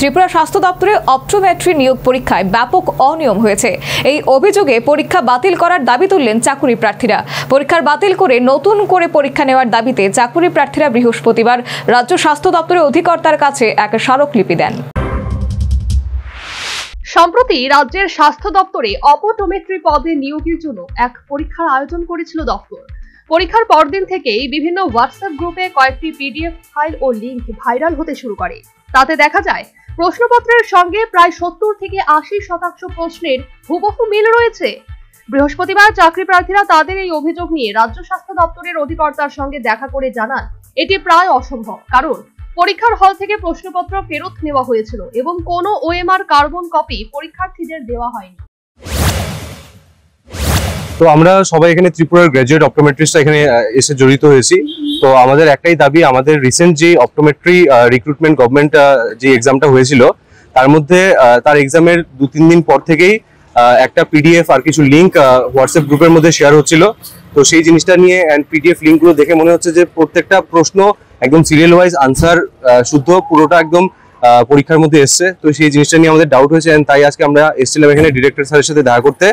ত্রিপুরা স্বাস্থ্য দপ্তরে অপটোমেট্রি নিয়োগ পরীক্ষায় ব্যাপক অনিয়ম হয়েছে। এই অভিযোগে পরীক্ষা বাতিল করার দাবি তুললেন চাকুরি প্রার্থীরা। পরীক্ষার বাতিল করে নতুন করে পরীক্ষা নেওয়ার দাবিতে চাকুরি প্রার্থীরা বৃহস্পতিবার রাজ্য স্বাস্থ্য দপ্তরের অধিকর্তার কাছে এক স্মারকলিপি দেন। সম্প্রতি রাজ্যের স্বাস্থ্য দপ্তরে অপটোমেট্রি পদে নিয়োগের জন্য এক পরীক্ষার আয়োজন করেছিল দপ্তর। পরীক্ষার পরদিন থেকেই বিভিন্ন হোয়াটসঅ্যাপ গ্রুপে কয়েকটি পিডিএফ ফাইল ও লিঙ্ক ভাইরাল হতে শুরু করে। তাতে দেখা যায় প্রশ্নপত্রের সঙ্গে প্রায় 70 থেকে 80% প্রশ্নের হুবহু মিল রয়েছে। বৃহস্পতিবার চাকরি প্রার্থীরা তাদের এই অভিযোগ নিয়ে রাজ্য স্বাস্থ্য দপ্তরের অধিকর্তার সঙ্গে দেখা করে জানান এটি প্রায় অসম্ভব, কারণ পরীক্ষার হল থেকে প্রশ্নপত্র ফেরত নেওয়া হয়েছিল এবং কোনো ওএমআর কার্বন কপি পরীক্ষার্থীদের দেওয়া হয়নি। তো আমরা সবাই এখানে ত্রিপুরার গ্র্যাজুয়েট অপটোমেট্রিস্টরা এখানে এসে জড়িত হয়েছি। তো আমাদের একটাই দাবি, আমাদের রিসেন্ট যে অপটোমেট্রি রিক্রুটমেন্ট গভর্নমেন্ট যে এক্সামটা হয়েছিল তার মধ্যে তার এক্সামের 2-3 দিন পর থেকেই একটা পিডিএফ আর কিছু লিঙ্ক হোয়াটসঅ্যাপ গ্রুপের মধ্যে শেয়ার হচ্ছিল। তো সেই জিনিসটা নিয়ে পিডিএফ লিঙ্কগুলো দেখে মনে হচ্ছে যে প্রত্যেকটা প্রশ্ন একদম সিরিয়াল ওয়াইজ আনসার শুদ্ধ পুরোটা একদম পরীক্ষার মধ্যে এসছে। তো সেই জিনিসটা নিয়ে আমাদের ডাউট হয়েছে, তাই আজকে আমরা এসেছিলাম এখানে ডিরেক্টর স্যারের সাথে দেখা করতে।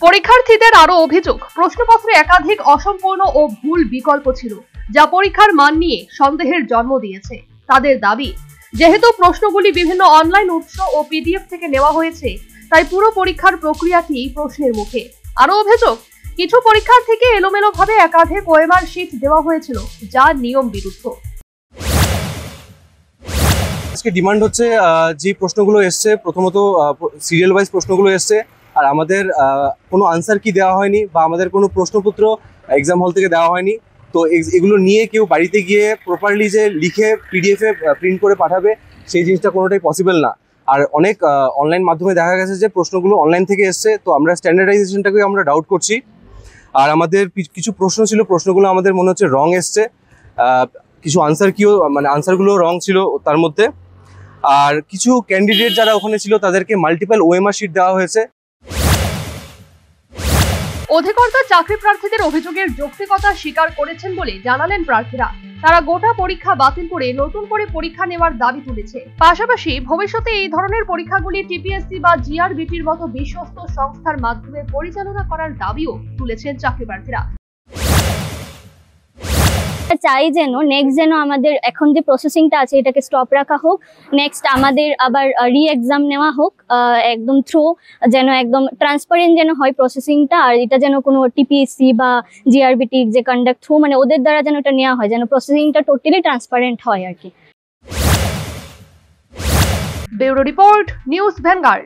পরীক্ষার্থীদের আরো অভিযোগ, প্রশ্নপত্রে একাধিক অসম্পূর্ণ ও ভুল বিকল্প ছিল, যা পরীক্ষার মান নিয়ে সন্দেহের জন্ম দিয়েছে। তাদের দাবি, যেহেতু প্রশ্নগুলি বিভিন্ন অনলাইন উৎস ও পিডিএফ থেকে নেওয়া হয়েছে, তাই পুরো পরীক্ষার প্রক্রিয়াটি প্রশ্নের মুখে। আরো অভিযোগ, কিছু পরীক্ষার্থীকে এলোমেলোভাবে একাধিক ওএমআর শীট দেওয়া হয়েছিল, যা নিয়ম বিরুদ্ধ। আজকে ডিমান্ড হচ্ছে যে প্রশ্নগুলো এসছে, প্রথমত সিরিয়াল ওয়াইজ প্রশ্নগুলো এসছে, আর আমাদের কোনো আনসার কি দেওয়া হয়নি বা আমাদের কোনো প্রশ্নপত্র এক্সাম হল থেকে দেওয়া হয়নি। তো এগুলো নিয়ে কেউ বাড়িতে গিয়ে প্রপারলি যে লিখে পিডিএফে প্রিন্ট করে পাঠাবে, সেই জিনিসটা কোনোটাই পসিবল না। আর অনেক অনলাইন মাধ্যমে দেখা গেছে যে প্রশ্নগুলো অনলাইন থেকে এসছে। তো আমরা স্ট্যান্ডার্ডাইজেশনটাকে আমরা ডাউট করছি। আর আমাদের কিছু প্রশ্ন ছিল, প্রশ্নগুলো আমাদের মনে হচ্ছে রং এসছে, কিছু আনসারগুলো রং ছিল তার মধ্যে। আর কিছু ক্যান্ডিডেট যারা ওখানে ছিল তাদেরকে মাল্টিপল ওএমআর শিট দেওয়া হয়েছে। অধিকর্তা চাকরি প্রার্থীদের অভিযোগের যৌক্তিকতা স্বীকার করেছেন বলে জানালেন প্রার্থীরা। তারা গোটা পরীক্ষা বাতিল করে নতুন করে পরীক্ষা নেওয়ার দাবি তুলেছে। পাশাপাশি ভবিষ্যতে এই ধরনের পরীক্ষাগুলি টিপিএসসি বা জিআরবিটির মতো বিশ্বস্ত সংস্থার মাধ্যমে পরিচালনা করার দাবিও তুলেছেন চাকরি প্রার্থীরা। চাই যেন নেক্সট যেন আমাদের এখন যে প্রসেসিংটা আছে এটাকে স্টপ রাখা হোক, নেক্সট আমাদের আবার রি এক্সাম নেওয়া হোক একদম থ্রু, যেন একদম ট্রান্সপারেন্ট যেন হয় প্রসেসিংটা। আর এটা যেন কোনো টিপিএসসি বা জিআরবিটি যে কন্ডাক্ট থ্রু মানে ওদের দ্বারা যেন এটা নেওয়া হয়, যেন প্রসেসিংটা টোটালি ট্রান্সপারেন্ট হয় আর কি। Bureau report, news vanguard.